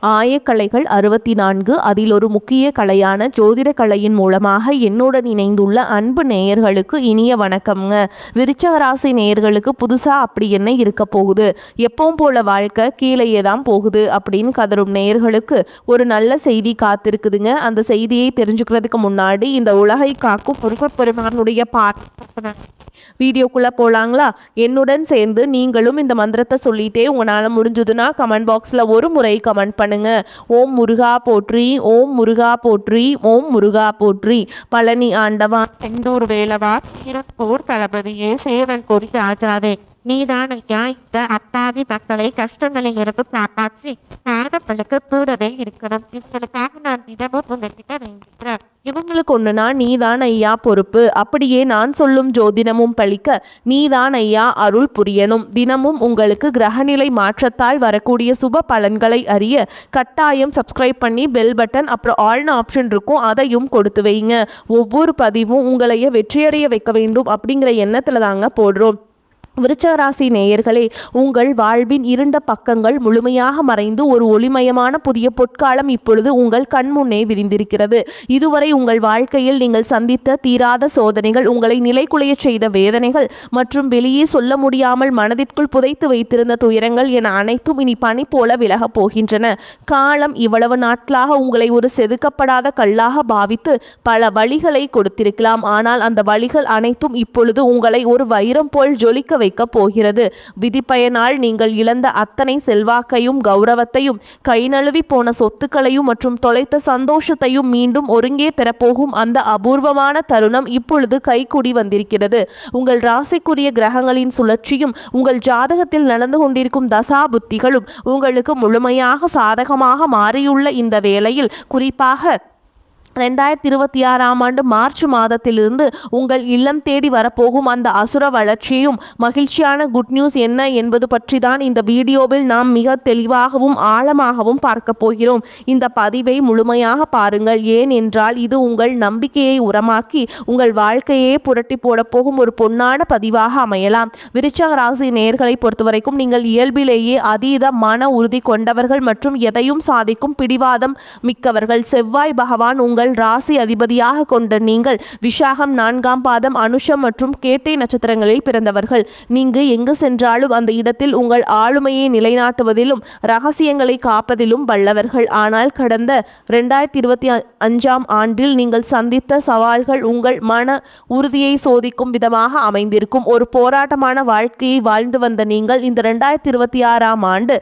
ஆயக்கலைகள் 64 அதில் ஒரு முக்கிய கலையான ஜோதிட கலையின் மூலமாக என்னுடன் இணைந்துள்ள அன்பு நேயர்களுக்கு இனிய வணக்கம்ங்க. விருச்சக ராசி நேயர்களுக்கு புதுசாக அப்படி என்ன இருக்க போகுது, எப்பவும் போல வாழ்க்கை கீழேயே தான் போகுது அப்படின்னு கதரும் நேயர்களுக்கு ஒரு நல்ல செய்தி காத்திருக்குதுங்க. அந்த செய்தியை தெரிஞ்சுக்கிறதுக்கு முன்னாடி இந்த உலகை காக்கும் முருகப்பெருமானுடைய வீடியோக்குள்ளே போகலாங்களா? என்னுடன் சேர்ந்து நீங்களும் இந்த மந்திரத்தை சொல்லிட்டே உங்களால் முடிஞ்சதுன்னா கமெண்ட் பாக்ஸில் ஒரு முறை கமெண்ட் பண்ணுங்க. ஓம் முருகா போற்றி, ஓம் முருகா போற்றி, ஓம் முருகா போற்றி. பழனி ஆண்டவா, செந்தூர் வேலவா, சீரன்பூர் தளபதியே, சேவல் கொடி ராஜாவே, நீதான் ஐயா இந்த அப்பாவி மக்களை கஷ்டங்களில் இருந்து காப்பாற்றி பாதங்களுக்கு கூடவே இருக்கணும். இவங்களுக்காக நான் தினமும் உங்ககிட்ட வேண்டிக்கிறேன். இவங்களுக்கு ஒண்ணுனா நீதான் ஐயா பொறுப்பு. அப்படியே நான் சொல்லும் ஜோதிடமும் பழிக்க நீதான் ஐயா அருள் புரியணும். தினமும் உங்களுக்கு கிரகநிலை மாற்றத்தால் வரக்கூடிய சுப பலன்களை அறிய கட்டாயம் சப்ஸ்கிரைப் பண்ணி பெல் பட்டன் அப்புறம் ஆல்னு ஆப்ஷன் இருக்கும், அதையும் கொடுத்து வைங்க. ஒவ்வொரு பதிவும் உங்களைய வெற்றியடைய வைக்க வேண்டும் அப்படிங்கிற எண்ணத்துல தாங்க போடுறோம். விருச்சக ராசி நேயர்களே, உங்கள் வாழ்வின் இருண்ட பக்கங்கள் முழுமையாக மறைந்து ஒரு ஒளிமயமான புதிய பொற்காலம் இப்பொழுது உங்கள் கண்முன்னே விரிந்திருக்கிறது. இதுவரை உங்கள் வாழ்க்கையில் நீங்கள் சந்தித்த தீராத சோதனைகள், உங்களை நிலைகுலைய செய்த வேதனைகள் மற்றும் வெளியே சொல்ல முடியாமல் மனதிற்குள் புதைத்து வைத்திருந்த துயரங்கள் என அனைத்தும் இனி பனி போல விலகப் போகின்றன. காலம் இவ்வளவு நாட்களாக உங்களை ஒரு செதுக்கப்படாத கல்லாக பாவித்து பல வழிகளை கொடுத்திருக்கலாம். ஆனால் அந்த வழிகள் அனைத்தும் இப்பொழுது உங்களை ஒரு வைரம் போல் ஜொலிக்க வைக்க போகிறது. விதிப்பயனால் நீங்கள் இழந்த அத்தனை செல்வாக்கையும் கௌரவத்தையும், கை நழுவி போன சொத்துக்களையும் மற்றும் தொலைத்த சந்தோஷத்தையும் மீண்டும் ஒருங்கே பெறப்போகும் அந்த அபூர்வமான தருணம் இப்பொழுது கைகூடி வந்திருக்கிறது. உங்கள் ராசிக்குரிய கிரகங்களின் சுழற்சியும் உங்கள் ஜாதகத்தில் நடந்து கொண்டிருக்கும் தசா புத்திகளும் உங்களுக்கு முழுமையாக சாதகமாக மாறியுள்ள இந்த வேளையில், குறிப்பாக 2026ஆம் ஆண்டு மார்ச் மாதத்திலிருந்து உங்கள் இல்லம் தேடி வரப்போகும் அந்த அசுர வளர்ச்சியும் மகிழ்ச்சியான குட் நியூஸ் என்ன என்பது பற்றி தான் இந்த வீடியோவில் நாம் மிக தெளிவாகவும் ஆழமாகவும் பார்க்க போகிறோம். இந்த பதிவை முழுமையாக பாருங்கள். ஏன் என்றால் இது உங்கள் நம்பிக்கையை உரமாக்கி உங்கள் வாழ்க்கையே புரட்டி போட போகும் ஒரு பொன்னான பதிவாக அமையலாம். விருச்சக ராசி நேயர்களை பொறுத்தவரைக்கும் நீங்கள் இயல்பிலேயே அதீத மன உறுதி கொண்டவர்கள் மற்றும் எதையும் சாதிக்கும் பிடிவாதம் மிக்கவர்கள். செவ்வாய் பகவான் உங்கள் ராசி அதிபதியாக கொண்ட நீங்கள் விஷாகம் 4ஆம் பாதம், அனுஷம் மற்றும் கேட்டை நட்சத்திரங்களில் பிறந்தவர்கள். நீங்க எங்கு சென்றாலும் அந்த இடத்தில் உங்கள் ஆளுமையை நிலைநாட்டுவதிலும் ரகசியங்களை காப்பதிலும் வல்லவர்கள். ஆனால் கடந்த 2025ஆம் ஆண்டில் நீங்கள் சந்தித்த சவால்கள் உங்கள் மன உறுதியை சோதிக்கும் விதமாக அமைந்திருக்கும். ஒரு போராட்டமான வாழ்க்கையை வாழ்ந்து வந்த நீங்கள் இந்த 2026ஆம் ஆண்டு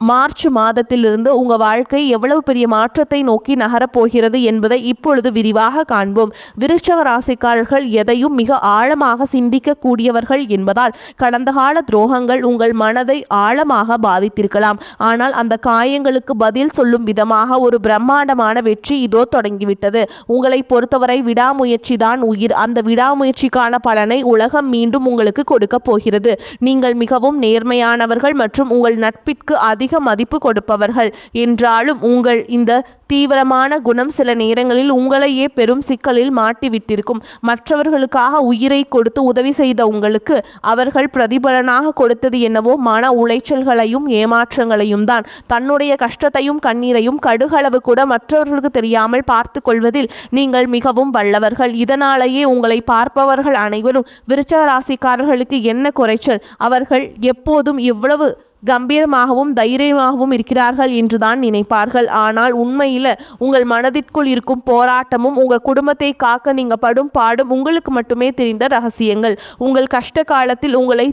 மார்ச் மாதத்திலிருந்து உங்கள் வாழ்க்கை எவ்வளவு பெரிய மாற்றத்தை நோக்கி நகரப்போகிறது என்பதை இப்பொழுது விரிவாக காண்போம். விருச்சக ராசிக்காரர்கள் எதையும் மிக ஆழமாக சிந்திக்கக்கூடியவர்கள் என்பதால் கடந்த கால துரோகங்கள் உங்கள் மனதை ஆழமாக பாதித்திருக்கலாம். ஆனால் அந்த காயங்களுக்கு பதில் சொல்லும் விதமாக ஒரு பிரம்மாண்டமான வெற்றி இதோ தொடங்கிவிட்டது. உங்களை பொறுத்தவரை விடாமுயற்சி தான் உயிர். அந்த விடாமுயற்சிக்கான பலனை உலகம் மீண்டும் உங்களுக்கு கொடுக்க போகிறது. நீங்கள் மிகவும் நேர்மையானவர்கள் மற்றும் உங்கள் நட்பிற்கு அதிக மதிப்பு கொடுப்பவர்கள். என்றாலும் உங்கள் இந்த தீவிரமான குணம் சில நேரங்களில் உங்களையே பெரும் சிக்கலில் மாட்டிவிட்டிருக்கும். மற்றவர்களுக்காக உயிரை கொடுத்து உதவி செய்த உங்களுக்கு அவர்கள் பிரதிபலனாக கொடுத்தது என்னவோ மன உளைச்சல்களையும் ஏமாற்றங்களையும் தான். தன்னுடைய கஷ்டத்தையும் கண்ணீரையும் கடுகளவு கூட மற்றவர்களுக்கு தெரியாமல் பார்த்து கொள்வதில் நீங்கள் மிகவும் வல்லவர்கள். இதனாலேயே உங்களை பார்ப்பவர்கள் அனைவரும் விருச்சக ராசிக்காரர்களுக்கு என்ன குறைச்சல், அவர்கள் எப்போதும் இவ்வளவு கம்பீரமாகவும் தைரியமாகவும் இருக்கிறார்கள் என்றுதான் நினைப்பார்கள். ஆனால் உண்மையில் உங்கள் மனதிற்குள் இருக்கும் போராட்டமும் உங்கள் குடும்பத்தை காக்க நீங்க படும் பாடும் உங்களுக்கு மட்டுமே தெரிந்த ரகசியங்கள். உங்கள் கஷ்ட காலத்தில் உங்களை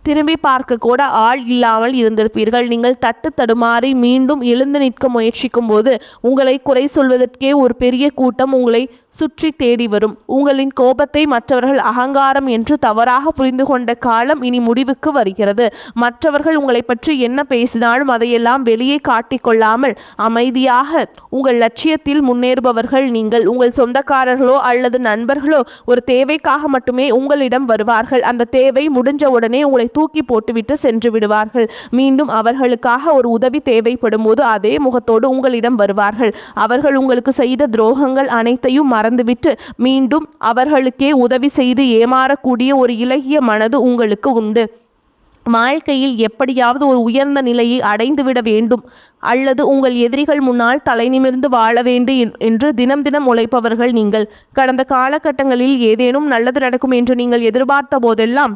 திரும்பி பார்க்க கூட ஆள் இல்லாமல் இருந்திருப்பீர்கள். நீங்கள் தட்டு தடுமாறி மீண்டும் எழுந்து நிற்க முயற்சிக்கும் போது உங்களை குறை சொல்வதற்கே ஒரு பெரிய கூட்டம் உங்களை சுற்றி தேடி வரும். உங்களின் கோபத்தை மற்றவர்கள் அகங்காரம் என்று தவறாக புரிந்து கொண்ட காலம் இனி முடிவுக்கு வருகிறது. மற்றவர்கள் உங்களை பற்றி என்ன பேசினாலும் அதையெல்லாம் வெளியே காட்டிக்கொள்ளாமல் அமைதியாக உங்கள் லட்சியத்தில் முன்னேறுபவர்கள் நீங்கள். உங்கள் சொந்தக்காரர்களோ அல்லது நண்பர்களோ ஒரு தேவைக்காக மட்டுமே உங்களிடம் வருவார்கள். அந்த தேவை முடிஞ்ச உடனே உங்களை தூக்கி போட்டுவிட்டு சென்று விடுவார்கள். மீண்டும் அவர்களுக்காக ஒரு உதவி தேவைப்படும் போது அதே முகத்தோடு உங்களிடம் வருவார்கள். அவர்கள் உங்களுக்கு செய்த துரோகங்கள் அனைத்தையும் மறந்துவிட்டு மீண்டும் அவர்களுக்கே உதவி செய்து ஏமாறக்கூடிய ஒரு இலகிய மனது உங்களுக்கு உண்டு. வாழ்க்கையில் எப்படியாவது ஒரு உயர்ந்த நிலையை அடைந்துவிட வேண்டும் அல்லது உங்கள் எதிரிகள் முன்னால் தலை நிமிர்ந்து வாழ வேண்டும் என்று தினம் தினம் உழைப்பவர்கள் நீங்கள். கடந்த காலகட்டங்களில் ஏதேனும் நல்லது நடக்கும் என்று நீங்கள் எதிர்பார்த்த போதெல்லாம்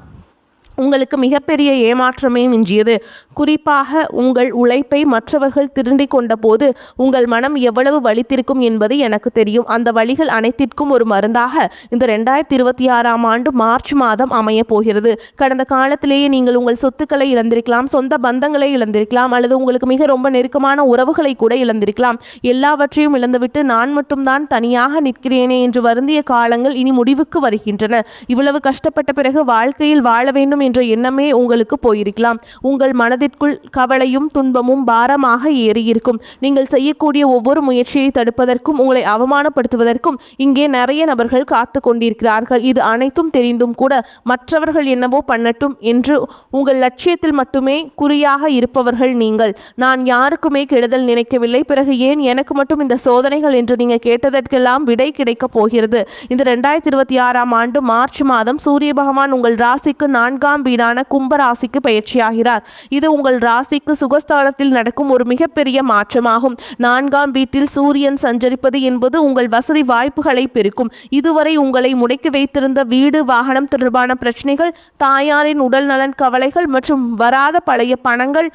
உங்களுக்கு மிகப்பெரிய ஏமாற்றமே மிஞ்சியது. குறிப்பாக உங்கள் உழைப்பை மற்றவர்கள் திருடி கொண்ட போது உங்கள் மனம் எவ்வளவு வலித்திருக்கும் என்பது எனக்கு தெரியும். அந்த வலிகள் அனைத்திற்கும் ஒரு மருந்தாக இந்த 2026ஆம் ஆண்டு மார்ச் மாதம் அமைய போகிறது. கடந்த காலத்திலேயே நீங்கள் உங்கள் சொத்துக்களை இழந்திருக்கலாம், சொந்த பந்தங்களை இழந்திருக்கலாம், அல்லது உங்களுக்கு மிக ரொம்ப நெருக்கமான உறவுகளை கூட இழந்திருக்கலாம். எல்லாவற்றையும் இழந்துவிட்டு நான் மட்டும்தான் தனியாக நிற்கிறேனே என்று வருந்திய காலங்கள் இனி முடிவுக்கு வருகின்றன. இவ்வளவு கஷ்டப்பட்ட பிறகு வாழ்க்கையில் வாழ வேண்டும் என்ற எண்ணமே உங்களுக்கு போயிருக்கலாம். உங்கள் மனதிற்குள் கவலையும் துன்பமும் பாரமாக ஏறியிருக்கும். நீங்கள் செய்யக்கூடிய ஒவ்வொரு முயற்சியை தடுப்பதற்கும் உங்களை அவமானப்படுத்துவதற்கும் இங்கே நிறைய நபர்கள் காத்து கொண்டிருக்கிறார்கள். இது அனைத்தும் தெரிந்தும் கூட மற்றவர்கள் என்னவோ பண்ணட்டும் என்று உங்கள் லட்சியத்தில் மட்டுமே குறியாக இருப்பவர்கள் நீங்கள். நான் யாருக்குமே கெடுதல் நினைக்கவில்லை, பிறகு ஏன் எனக்கு மட்டும் இந்த சோதனைகள் என்று நீங்கள் கேட்டதற்கெல்லாம் விடை கிடைக்கப் போகிறது. இந்த 2026ஆம் ஆண்டு மார்ச் மாதம் சூரிய பகவான் உங்கள் ராசிக்கு 4ஆம் வீடான கும்ப ராசிக்கு பயிற்சியாகிறார். இது உங்கள் ராசிக்கு சுகஸ்தானத்தில் நடக்கும் ஒரு மிகப்பெரிய மாற்றமாகும். 4ஆம் வீட்டில் சூரியன் சஞ்சரிப்பது என்பது உங்கள் வசதி வாய்ப்புகளை பெருக்கும். இதுவரை உங்களை முடக்கி வைத்திருந்த வீடு வாகனம் தொடர்பான பிரச்சனைகள், தாயாரின் உடல் நலன் கவலைகள் மற்றும் வராத பழைய பணங்கள்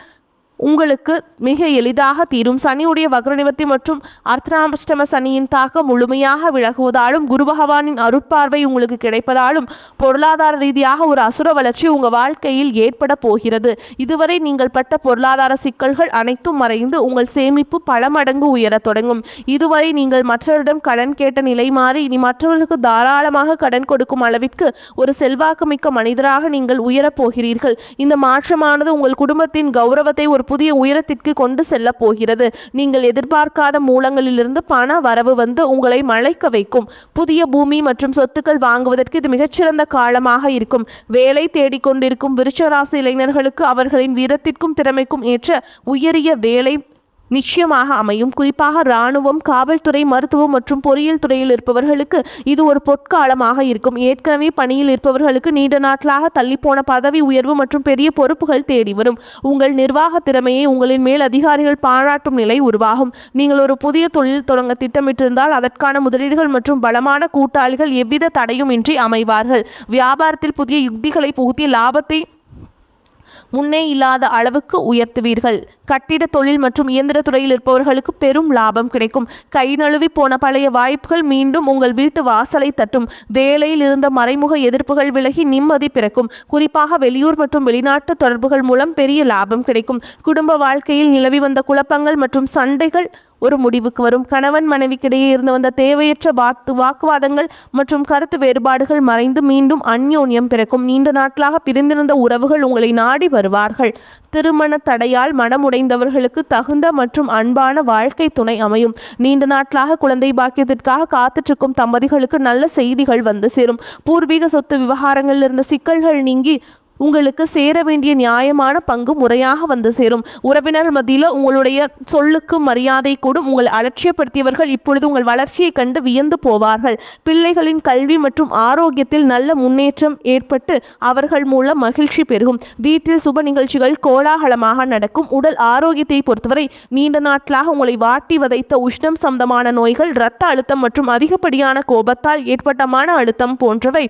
உங்களுக்கு மிக எளிதாக தீரும். சனியுடைய வக்ரநிவர்த்தி மற்றும் அர்த்தநாஷ்டம சனியின் தாக்கம் முழுமையாக விலகுவதாலும் குரு பகவானின் அருட்பார்வை உங்களுக்கு கிடைப்பதாலும் பொருளாதார ரீதியாக ஒரு அசுர வளர்ச்சி உங்கள் வாழ்க்கையில் ஏற்பட போகிறது. இதுவரை நீங்கள் பட்ட பொருளாதார சிக்கல்கள் அனைத்தும் மறைந்து உங்கள் சேமிப்பு பல மடங்கு உயரத் தொடங்கும். இதுவரை நீங்கள் மற்றவரிடம் கடன் கேட்ட நிலை மாறி இனி மற்றவர்களுக்கு தாராளமாக கடன் கொடுக்கும் அளவிற்கு ஒரு செல்வாக்குமிக்க மனிதராக நீங்கள் உயரப் போகிறீர்கள். இந்த மாற்றமானது உங்கள் குடும்பத்தின் கௌரவத்தை ஒரு புதிய உயரத்திற்கு கொண்டு செல்ல போகிறது. நீங்கள் எதிர்பார்க்காத மூலங்களிலிருந்து பண வரவு வந்து உங்களை மலைக்க வைக்கும். புதிய பூமி மற்றும் சொத்துக்கள் வாங்குவதற்கு இது மிகச்சிறந்த காலமாக இருக்கும். வேலை தேடிக்கொண்டிருக்கும் விருச்சிக ராசி இளைஞர்களுக்கு அவர்களின் வீரத்திற்கும் திறமைக்கும் ஏற்ற உயரிய வேலை நிச்சயமாக அமையும். குறிப்பாக இராணுவம், காவல்துறை, மருத்துவம் மற்றும் பொறியியல் துறையில் இருப்பவர்களுக்கு இது ஒரு பொற்காலமாக இருக்கும். ஏற்கனவே பணியில் இருப்பவர்களுக்கு நீண்ட நாட்களாக தள்ளிப்போன பதவி உயர்வு மற்றும் பெரிய பொறுப்புகள் தேடி வரும். உங்கள் நிர்வாக திறமையை உங்களின் மேல் அதிகாரிகள் பாராட்டும் நிலை உருவாகும். நீங்கள் ஒரு புதிய தொழில் தொடங்க திட்டமிட்டிருந்தால் அதற்கான முதலீடுகள் மற்றும் பலமான கூட்டாளிகள் எவ்வித தடையுமின்றி அமைவார்கள். வியாபாரத்தில் புதிய யுக்திகளை புகுத்தி லாபத்தை முன்னே இல்லாத அளவுக்கு உயர்த்துவீர்கள். கட்டிட தொழில் மற்றும் இயந்திர துறையில் இருப்பவர்களுக்கு பெரும் லாபம் கிடைக்கும். கை நழுவி போன பழைய வாய்ப்புகள் மீண்டும் உங்கள் வீட்டு வாசலை தட்டும். வேலையில் இருந்த மறைமுக எதிர்ப்புகள் விலகி நிம்மதி பிறக்கும். குறிப்பாக வெளியூர் மற்றும் வெளிநாட்டு தொடர்புகள் மூலம் பெரிய லாபம் கிடைக்கும். குடும்ப வாழ்க்கையில் நிலவி வந்த குழப்பங்கள் மற்றும் சண்டைகள் ஒரு முடிவுக்கு வரும். கணவன் மனைவிக்கிடையே இருந்து வந்த தேவையற்ற வாக்குவாதங்கள் மற்றும் கருத்து வேறுபாடுகள் மறைந்து மீண்டும் அந்யோன்யம் பிறக்கும். நீண்ட நாட்களாக பிரிந்திருந்த உறவுகள் உங்களை நாடி வருவார்கள். திருமண தடையால் மனமுடைந்தவர்களுக்கு தகுந்த மற்றும் அன்பான வாழ்க்கை துணை அமையும். நீண்ட நாட்களாக குழந்தை பாக்கியத்திற்காக காத்துட்ருக்கும் தம்பதிகளுக்கு நல்ல செய்திகள் வந்து சேரும். பூர்வீக சொத்து விவகாரங்களில் இருந்த சிக்கல்கள் நீங்கி உங்களுக்கு சேர வேண்டிய நியாயமான பங்கு முறையாக வந்து சேரும். உறவினர் மத்தியில் உங்களுடைய சொல்லுக்கு மரியாதை கூடும். உங்கள் அலட்சியப்படுத்தியவர்கள் இப்பொழுது உங்கள் வளர்ச்சியை கண்டு வியந்து போவார்கள். பிள்ளைகளின் கல்வி மற்றும் ஆரோக்கியத்தில் நல்ல முன்னேற்றம் ஏற்பட்டு அவர்கள் மூலம் மகிழ்ச்சி பெருகும். வீட்டில் சுப நிகழ்ச்சிகள் கோலாகலமாக நடக்கும். உடல் ஆரோக்கியத்தை பொறுத்தவரை நீண்ட நாட்களாக உங்களை வாட்டி வதைத்த உஷ்ணம் சம்பந்தமான நோய்கள், இரத்த அழுத்தம் மற்றும் அதிகப்படியான கோபத்தால் ஏற்பட்ட மன அழுத்தம் போன்றவை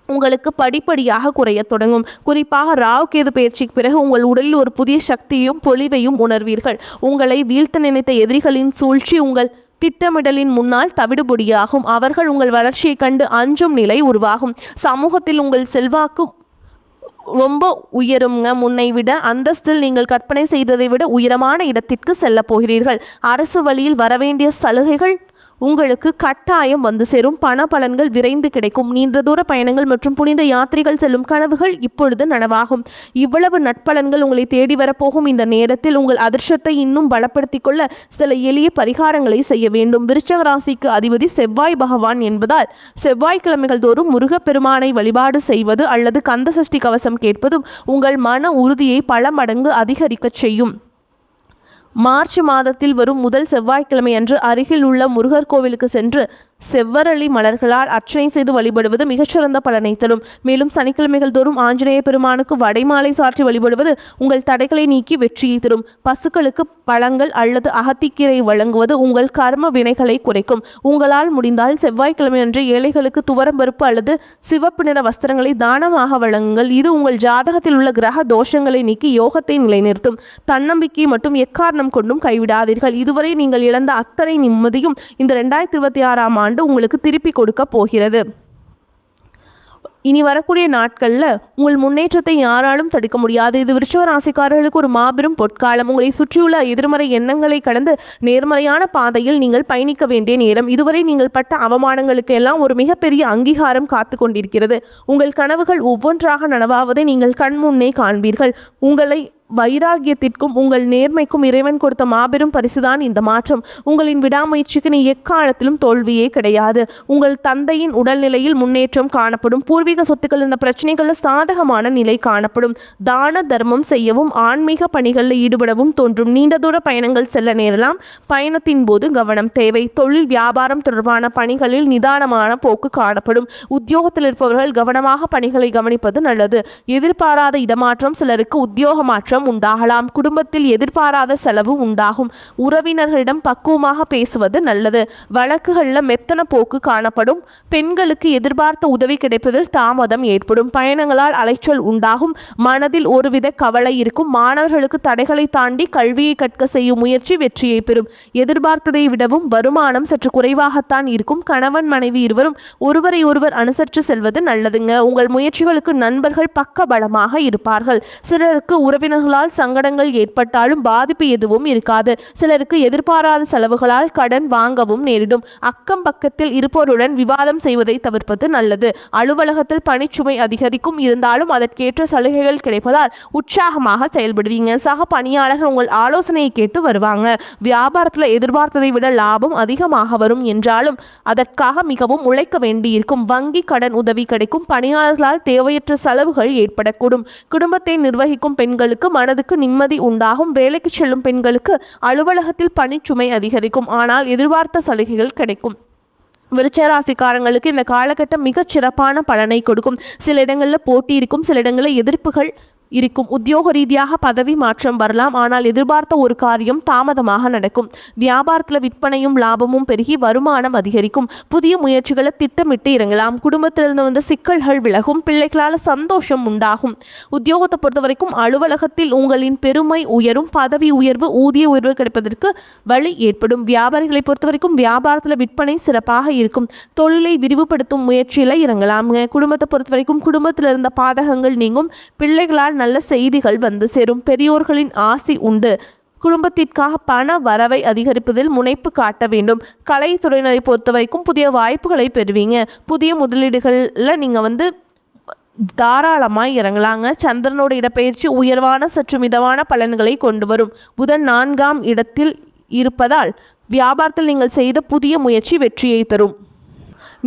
உங்களுக்கு படிப்படியாக குறைய தொடங்கும். குறிப்பாக ராகு கேது பயிற்சிக்கு பிறகு உங்கள் உடலில் ஒரு புதிய சக்தியும் பொலிவையும் உணர்வீர்கள். உங்களை வீழ்த்த நினைத்த எதிரிகளின் சூழ்ச்சி உங்கள் திட்டமிடலின் முன்னால் தவிடுபொடியாகும். அவர்கள் உங்கள் வளர்ச்சியை கண்டு அஞ்சும் நிலை உருவாகும். சமூகத்தில் உங்கள் செல்வாக்கு ரொம்ப உயருங்க. முன்னை விட அந்தஸ்தில் நீங்கள் கற்பனை செய்ததை விட உயரமான இடத்திற்கு செல்ல போகிறீர்கள். அரசு வழியில் வரவேண்டிய சலுகைகள் உங்களுக்கு கட்டாயம் வந்து சேரும். பண பலன்கள் விரைந்து கிடைக்கும். நீண்ட தூர பயணங்கள் மற்றும் புனித யாத்திரைகள் செல்லும் கனவுகள் இப்பொழுது நனவாகும். இவ்வளவு நட்பலன்கள் உங்களை தேடி வரப்போகும் இந்த நேரத்தில் உங்கள் அதிர்ஷ்டத்தை இன்னும் பலப்படுத்திக் கொள்ள சில எளிய பரிகாரங்களை செய்ய வேண்டும். விருச்சிக ராசிக்கு அதிபதி செவ்வாய் பகவான் என்பதால் செவ்வாய்க்கிழமைகள் தோறும் முருகப்பெருமானை வழிபாடு செய்வது அல்லது கந்த சஷ்டி கவசம் கேட்பதும் உங்கள் மன உறுதியை பல மடங்கு அதிகரிக்க செய்யும். மார்ச் மாதத்தில் வரும் முதல் செவ்வாய்க்கிழமை அன்று அருகில் உள்ள முருகர் கோவிலுக்கு சென்று செவ்வரளி மலர்களால் அர்ச்சனை செய்து வழிபடுவது மிகச்சிறந்த பலனை தரும். மேலும் சனிக்கிழமைகள் தோறும் ஆஞ்சநேய பெருமானுக்கு வடைமாலை சாற்றி வழிபடுவது உங்கள் தடைகளை நீக்கி வெற்றியை தரும். பசுக்களுக்கு பழங்கள் அல்லது அகத்திக்கீரை வழங்குவது உங்கள் கர்ம வினைகளை குறைக்கும். உங்களால் முடிந்தால் செவ்வாய்க்கிழமை அன்று ஏழைகளுக்கு துவரம்பருப்பு அல்லது சிவப்பு நிற வஸ்திரங்களை தானமாக வழங்குங்கள். இது உங்கள் ஜாதகத்தில் உள்ள கிரக தோஷங்களை நீக்கி யோகத்தை நிலைநிறுத்தும். தன்னம்பிக்கை மற்றும் எக்காரணம் கொண்டும் கைவிடாதீர்கள். இதுவரை நீங்கள் இழந்த அத்தனை நிம்மதியும் இந்த 2026ஆம் ஆண்டு உங்களுக்கு திருப்பி கொடுக்க போகிறது. இனி வரக்கூடிய நாட்களில் உங்கள் முன்னேற்றத்தை யாராலும் தடுக்க முடியாது. இது விருச்சிக ராசிக்காரர்களுக்கு ஒரு மாபெரும் பொற்காலம். உங்களை சுற்றியுள்ள எதிர்மறை எண்ணங்களை கடந்து நேர்மறையான பாதையில் நீங்கள் பயணிக்க வேண்டிய நேரம். இதுவரை நீங்கள் பட்ட அவமானங்களுக்கு எல்லாம் ஒரு மிகப்பெரிய அங்கீகாரம் காத்து கொண்டிருக்கிறது. உங்கள் கனவுகள் ஒவ்வொன்றாக நனவாவதை நீங்கள் கண்முன்னே காண்பீர்கள். உங்களை வைராகியத்திற்கும் உங்கள் நேர்மைக்கும் இறைவன் கொடுத்த மாபெரும் பரிசுதான் இந்த மாற்றம். உங்களின் விடாமுயற்சிக்கு நீ எக்காலத்திலும் தோல்வியே கிடையாது. உங்கள் தந்தையின் உடல்நிலையில் முன்னேற்றம் காணப்படும். பூர்வீக சொத்துக்கள் இந்த பிரச்சனைகளில் சாதகமான நிலை காணப்படும். தான தர்மம் செய்யவும் ஆன்மீக பணிகளில் ஈடுபடவும் தோன்றும். நீண்ட தூர பயணங்கள் செல்ல நேரலாம். பயணத்தின் போது கவனம் தேவை. தொழில் வியாபாரம் தொடர்பான பணிகளில் நிதானமான போக்கு காணப்படும். உத்தியோகத்தில் இருப்பவர்கள் கவனமாக பணிகளை கவனிப்பது நல்லது. எதிர்பாராத இடமாற்றம், சிலருக்கு உத்தியோக மாற்றம் உண்டாகலாம். குடும்பத்தில் எதிர்பாராத செலவு உண்டாகும். உறவினர்களிடம் பக்குவமாக பேசுவது நல்லது. வழக்குகளில் மெத்தன போக்கு காணப்படும். பெண்களுக்கு எதிர்பார்த்த உதவி கிடைப்பதில் தாமதம் ஏற்படும். பயணங்களால் அலைச்சல் உண்டாகும். மனதில் ஒருவித கவலை இருக்கும். மாணவர்களுக்கு தடைகளை தாண்டி கல்வியை கற்க செய்யும் முயற்சி வெற்றியை பெறும். எதிர்பார்த்ததை விடவும் வருமானம் சற்று குறைவாகத்தான் இருக்கும். கணவன் மனைவி இருவரும் ஒருவரை ஒருவர் அனுசரித்து செல்வது நல்லதுங்க. உங்கள் முயற்சிகளுக்கு நண்பர்கள் பக்க பலமாக இருப்பார்கள். சிலருக்கு உறவினர்கள் சங்கடங்கள் ஏற்பட்டாலும் பாதிப்பு எதுவும் இருக்காது. சிலருக்கு எதிர்பாராத செலவுகளால் கடன் வாங்கவும் நேரிடும். அக்கம் பக்கத்தில் இருப்போருடன் விவாதம் செய்வதை தவிர்ப்பது நல்லது. அலுவலகத்தில் பணிச்சுமை அதிகரிக்கும். இருந்தாலும் அதற்கேற்ற சலுகைகள் கிடைப்பதால் உற்சாகமாக செயல்படுவீங்க. சக பணியாளர்கள் உங்கள் ஆலோசனையை கேட்டு வருவாங்க. வியாபாரத்தில் எதிர்பார்த்ததை விட லாபம் அதிகமாக வரும் என்றாலும் அதற்காக மிகவும் உழைக்க வேண்டியிருக்கும். வங்கி கடன் உதவி கிடைக்கும். பணியாளர்களால் தேவையற்ற செலவுகள் ஏற்படக்கூடும். குடும்பத்தை நிர்வகிக்கும் பெண்களுக்கு மனதுக்கு நிம்மதி உண்டாகும். வேலைக்கு செல்லும் பெண்களுக்கு அலுவலகத்தில் பணிச்சுமை அதிகரிக்கும். ஆனால் எதிர்பார்த்த சலுகைகள் கிடைக்கும். விருச்சிக ராசிக்காரங்களுக்கு இந்த காலகட்டம் மிகச் சிறப்பான பலனை கொடுக்கும். சில இடங்களில் போட்டி இருக்கும். சில இடங்களில் எதிர்ப்புகள் இருக்கும். உத்தியோக ரீதியாக பதவி மாற்றம் வரலாம். ஆனால் எதிர்பார்த்த ஒரு காரியம் தாமதமாக நடக்கும். வியாபாரத்தில் விற்பனையும் லாபமும் பெருகி வருமானம் அதிகரிக்கும். புதிய முயற்சிகளை திட்டமிட்டு இறங்கலாம். குடும்பத்திலிருந்து வந்த சிக்கல்கள் விலகும். பிள்ளைகளால் சந்தோஷம் உண்டாகும். உத்தியோகத்தை பொறுத்த வரைக்கும் அலுவலகத்தில் உங்களின் பெருமை உயரும். பதவி உயர்வு, ஊதிய உயர்வு கிடைப்பதற்கு வழி ஏற்படும். வியாபாரிகளை பொறுத்த வரைக்கும் வியாபாரத்தில் விற்பனை சிறப்பாக இருக்கும். தொழிலை விரிவுபடுத்தும் முயற்சியில் இறங்கலாம். குடும்பத்தை பொறுத்த வரைக்கும் குடும்பத்தில் இருந்த பாதகங்கள் நீங்கும். பிள்ளைகளால் நல்ல செய்திகள் வந்து சேரும். பெரியோர்களின் ஆசி உண்டு. குடும்பத்திற்காக பண வரவை அதிகரிப்பதில் முனைப்பு காட்ட வேண்டும். கலைத்துறையினரை பொறுத்த வரைக்கும் புதிய வாய்ப்புகளை பெறுவீங்க. புதிய முதலீடுகளில் நீங்கள் தாராளமாக இறங்கலாங்க. சந்திரனோட இடப்பெயர்ச்சி உயர்வான சற்று மிதமான பலன்களை கொண்டு வரும். புதன் 4ஆம் இடத்தில் இருப்பதால் வியாபாரத்தில் நீங்கள் செய்த புதிய முயற்சி வெற்றியை தரும்.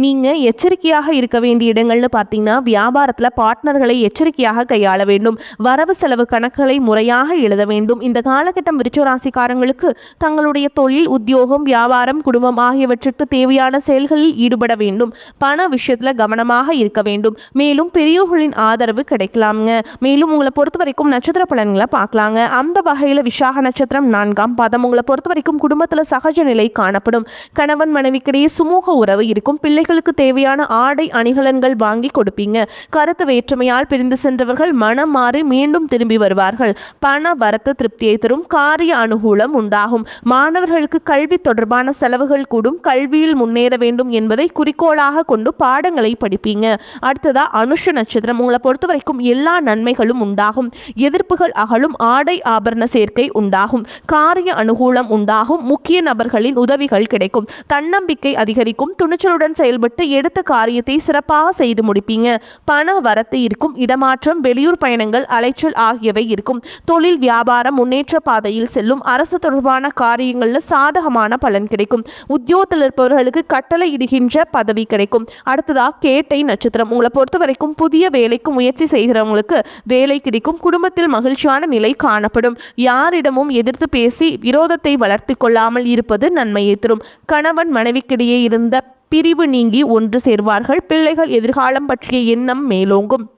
நீங்கள் எச்சரிக்கையாக இருக்க வேண்டிய இடங்கள்னு பார்த்தீங்கன்னா வியாபாரத்தில் பார்ட்னர்களை எச்சரிக்கையாக கையாள வேண்டும். வரவு செலவு கணக்குகளை முறையாக எழுத வேண்டும். இந்த காலகட்டம் விருச்சிக ராசிக்காரங்களுக்கு தங்களுடைய தொழில், உத்தியோகம், வியாபாரம், குடும்பம் ஆகியவற்றிற்கு தேவையான செயல்களில் ஈடுபட வேண்டும். பண விஷயத்தில் கவனமாக இருக்க வேண்டும். மேலும் பெரியோர்களின் ஆதரவு கிடைக்கலாமுங்க. மேலும் உங்களை பொறுத்த வரைக்கும் நட்சத்திர பலன்களை பார்க்கலாங்க. அந்த வகையில் விசாக நட்சத்திரம் 4ஆம் பாதம். உங்களை பொறுத்த வரைக்கும் குடும்பத்தில் சகஜ நிலை காணப்படும். கணவன் மனைவிக்கிடையே சுமூக உறவு இருக்கும். பிள்ளைகளுக்கு தேவையான ஆடை அணிகலன்கள் வாங்கி கொடுப்பீங்க. கருத்து வேற்றுமையால் பிரிந்து சென்றவர்கள் மனம் மாறி மீண்டும் திரும்பி வருவார்கள். பண வரத்து திருப்தியை தரும். காரிய அனுகூலம் உண்டாகும். மாணவர்களுக்கு கல்வி தொடர்பான செலவுகள் கூடும். கல்வியில் முன்னேற வேண்டும் என்பதை குறிக்கோளாக கொண்டு பாடங்களை படிப்பீங்க. அடுத்ததா அனுஷ நட்சத்திரம். உங்களை பொறுத்த வரைக்கும் எல்லா நன்மைகளும் உண்டாகும். எதிர்ப்புகள் அகலும். ஆடை ஆபரண சேர்க்கை உண்டாகும். காரிய அனுகூலம் உண்டாகும். முக்கிய நபர்களின் உதவிகள் கிடைக்கும். தன்னம்பிக்கை அதிகரிக்கும். துணிச்சலுடன் செயல்பட்டு எடுத்த காரியத்தை சிறப்பாக செய்து முடிப்பீங்க. பண வரத்து இருக்கும். இடமாற்றம், வெளியூர் பயணங்கள், அலைச்சல் ஆகியவை இருக்கும். தொழில் வியாபாரம் முன்னேற்ற பாதையில் செல்லும். அரசு தொடர்பான காரியங்களில் சாதகமான பலன் கிடைக்கும். உத்தியோகத்தில் இருப்பவர்களுக்கு கட்டளை இடுகின்ற பதவி கிடைக்கும். அடுத்ததா கேட்டை நட்சத்திரம். உங்களை பொறுத்த வரைக்கும் புதிய வேலைக்கு முயற்சி செய்கிறவங்களுக்கு வேலை கிடைக்கும். குடும்பத்தில் மகிழ்ச்சியான நிலை காணப்படும். யாரிடமும் எதிர்த்து பேசி விரோதத்தை வளர்த்து கொள்ளாமல் இருப்பது நன்மையை தரும். கணவன் மனைவிக்கிடையே இருந்த பிரிவு நீங்கி ஒன்று சேர்வார்கள். பிள்ளைகள் எதிர்காலம் பற்றிய எண்ணம் மேலோங்கும்.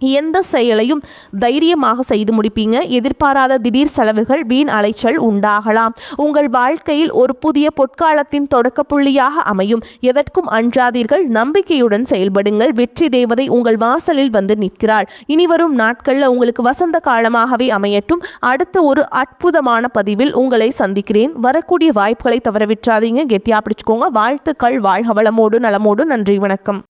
எந்த செயலையும் தைரியமாக செய்து முடிப்பீங்க. எதிர்பாராத திடீர் செலவுகள், வீண் அலைச்சல் உண்டாகலாம். உங்கள் வாழ்க்கையில் ஒரு புதிய பொற்காலத்தின் தொடக்க புள்ளியாக அமையும். எதற்கும் அஞ்சாதீர்கள், நம்பிக்கையுடன் செயல்படுங்கள். வெற்றி தேவதை உங்கள் வாசலில் வந்து நிற்கிறாள். இனிவரும் நாட்களில் உங்களுக்கு வசந்த காலமாகவே அமையட்டும். அடுத்த ஒரு அற்புதமான பதிவில் உங்களை சந்திக்கிறேன். வரக்கூடிய வாய்ப்புகளை தவற விட்டுறாதீங்க. கெட்டியா பிடிச்சுக்கோங்க. வாழ்த்துக்கள். வாழ்க வளமோடு நலமோடு. நன்றி, வணக்கம்.